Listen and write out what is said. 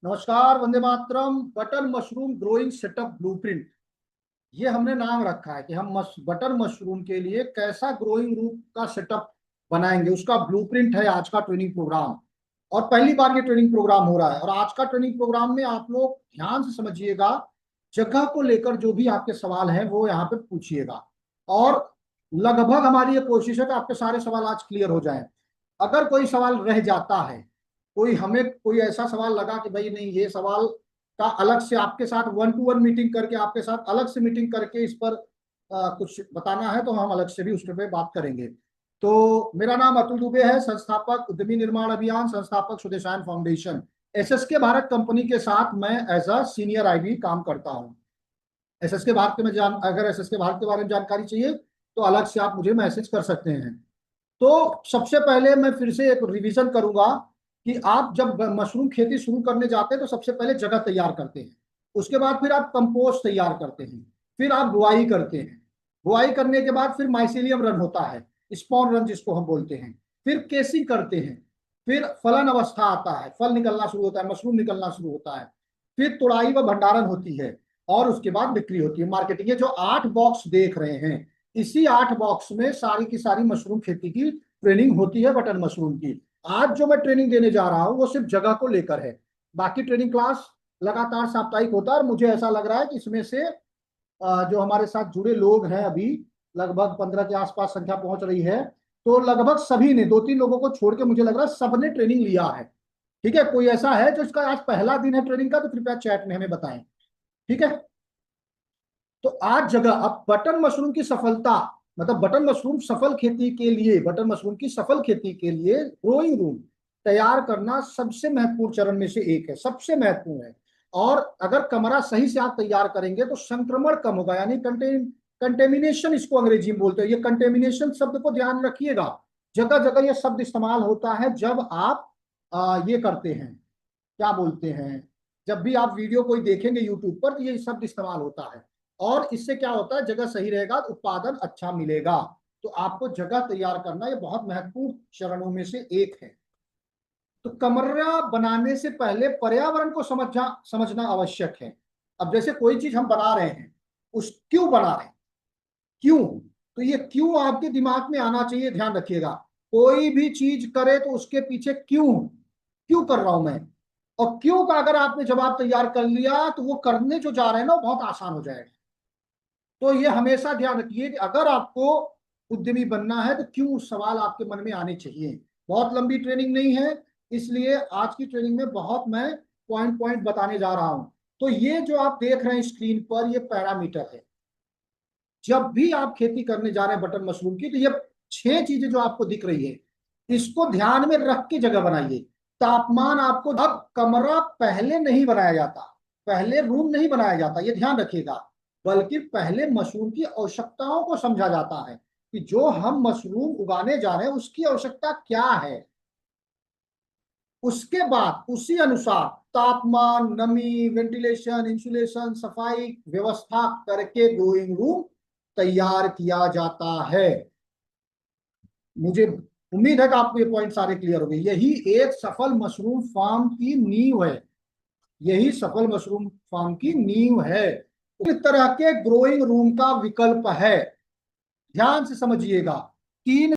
नमस्कार, वंदे मातरम। Button mushroom growing setup blueprint, ये हमने नाम रखा है कि हम बटन मशरूम के लिए कैसा ग्रोइंग रूम का सेटअप बनाएंगे, उसका ब्लूप्रिंट है आज का ट्रेनिंग प्रोग्राम। और पहली बार ये ट्रेनिंग प्रोग्राम हो रहा है। और आज का ट्रेनिंग प्रोग्राम में आप लोग ध्यान से समझिएगा, जगह को लेकर जो भी आपके सवाल हैं वो यहाँ पे पूछिएगा। और लगभग हमारी ये कोशिश है कि आपके सारे सवाल आज क्लियर हो जाएं। अगर कोई सवाल रह जाता है, कोई ऐसा सवाल लगा कि भाई नहीं, ये सवाल का अलग से आपके साथ 1-to-1 मीटिंग करके, आपके साथ अलग से मीटिंग करके इस पर कुछ बताना है, तो हम अलग से भी उस पर बात करेंगे। तो मेरा नाम अतुल दुबे है, संस्थापक उद्यमी निर्माण अभियान, संस्थापक सुदेशायन फाउंडेशन। एसएसके भारत कंपनी के साथ मैं एज अ सीनियर आईबी काम करता हूँ। एसएसके भारत के में जान अगर एसएसके भारत के बारे में जानकारी चाहिए तो अलग से आप मुझे मैसेज कर सकते हैं। तो सबसे पहले मैं फिर से एक रिवीजन करूंगा कि आप जब मशरूम खेती शुरू करने जाते हैं तो सबसे पहले जगह तैयार करते हैं। उसके बाद फिर आप कंपोस्ट तैयार करते हैं। फिर आप बुआई करते हैं। बुआई करने के बाद फिर माइसीलियम रन होता है, स्पॉन रन जिसको हम बोलते हैं। फिर केसिंग करते हैं। फिर फलन अवस्था आता है, फल निकलना शुरू होता है, मशरूम निकलना शुरू होता है। फिर तुड़ाई व भंडारण होती है। और उसके बाद बिक्री होती है, मार्केटिंग। ये जो 8 बॉक्स देख रहे हैं, इसी 8 बॉक्स में सारी की सारी मशरूम खेती की ट्रेनिंग होती है, बटन मशरूम की। आज जो मैं ट्रेनिंग देने जा रहा हूं वो सिर्फ जगह को लेकर है। बाकी ट्रेनिंग क्लास लगातार साप्ताहिक होता है। और मुझे ऐसा लग रहा है कि इसमें से जो हमारे साथ जुड़े लोग हैं अभी लगभग 15 के आसपास संख्या पहुंच रही है। तो लगभग सभी ने, 2-3 लोगों को छोड़ के मुझे लग रहा है सबने ट्रेनिंग लिया है। ठीक है, कोई ऐसा है जो इसका आज पहला दिन है ट्रेनिंग का, तो कृपया चैट में हमें बताएं। ठीक है। तो आज जगह, अब बटन मशरूम की सफलता, मतलब बटन मशरूम सफल खेती के लिए, बटन मशरूम की सफल खेती के लिए ग्रोइंग रूम तैयार करना सबसे महत्वपूर्ण चरण में से एक है, सबसे महत्वपूर्ण है। और अगर कमरा सही से आप तैयार करेंगे तो संक्रमण कम होगा, यानी कंटेमिनेशन इसको अंग्रेजी में बोलते हैं। ये कंटेमिनेशन शब्द को ध्यान रखिएगा, जगह जगह ये शब्द इस्तेमाल होता है जब आप ये करते हैं, क्या बोलते हैं, जब भी आप वीडियो कोई देखेंगे यूट्यूब पर तो ये शब्द इस्तेमाल होता है। और इससे क्या होता है, जगह सही रहेगा तो उत्पादन अच्छा मिलेगा। तो आपको जगह तैयार करना ये बहुत महत्वपूर्ण चरणों में से एक है। तो कमरा बनाने से पहले पर्यावरण को समझना आवश्यक है। अब जैसे कोई चीज हम बना रहे हैं, उस क्यों बना रहे हैं, क्यों, तो ये क्यों आपके दिमाग में आना चाहिए, ध्यान रखिएगा। कोई भी चीज करे तो उसके पीछे क्यों, क्यों कर रहा हूं मैं। और क्यों का अगर आपने जवाब तैयार कर लिया तो वो करने जो जा रहे हैं ना वो बहुत आसान हो जाएगा। तो ये हमेशा ध्यान रखिए कि अगर आपको उद्यमी बनना है तो क्यों सवाल आपके मन में आने चाहिए। बहुत लंबी ट्रेनिंग नहीं है, इसलिए आज की ट्रेनिंग में बहुत मैं पॉइंट पॉइंट बताने जा रहा हूं। तो ये जो आप देख रहे हैं स्क्रीन पर, ये पैरामीटर है। जब भी आप खेती करने जा रहे हैं बटन मशरूम की, तो ये 6 चीजें जो आपको दिख रही है, इसको ध्यान में रख के जगह बनाइए। तापमान आपको, अब कमरा पहले नहीं बनाया जाता, पहले रूम नहीं बनाया जाता, ये ध्यान रखिएगा। बल्कि पहले मशरूम की आवश्यकताओं को समझा जाता है कि जो हम मशरूम उगाने जा रहे हैं उसकी आवश्यकता क्या है। उसके बाद उसी अनुसार तापमान, नमी, वेंटिलेशन, इंसुलेशन, सफाई व्यवस्था करके ग्रोइंग रूम तैयार किया जाता है। मुझे उम्मीद है कि आपको ये पॉइंट सारे क्लियर हो गए। यही एक सफल मशरूम फार्म की नींव है, यही सफल मशरूम फार्म की नींव है। इस तरह के ग्रोइंग रूम का विकल्प है, ध्यान से समझिएगा। 3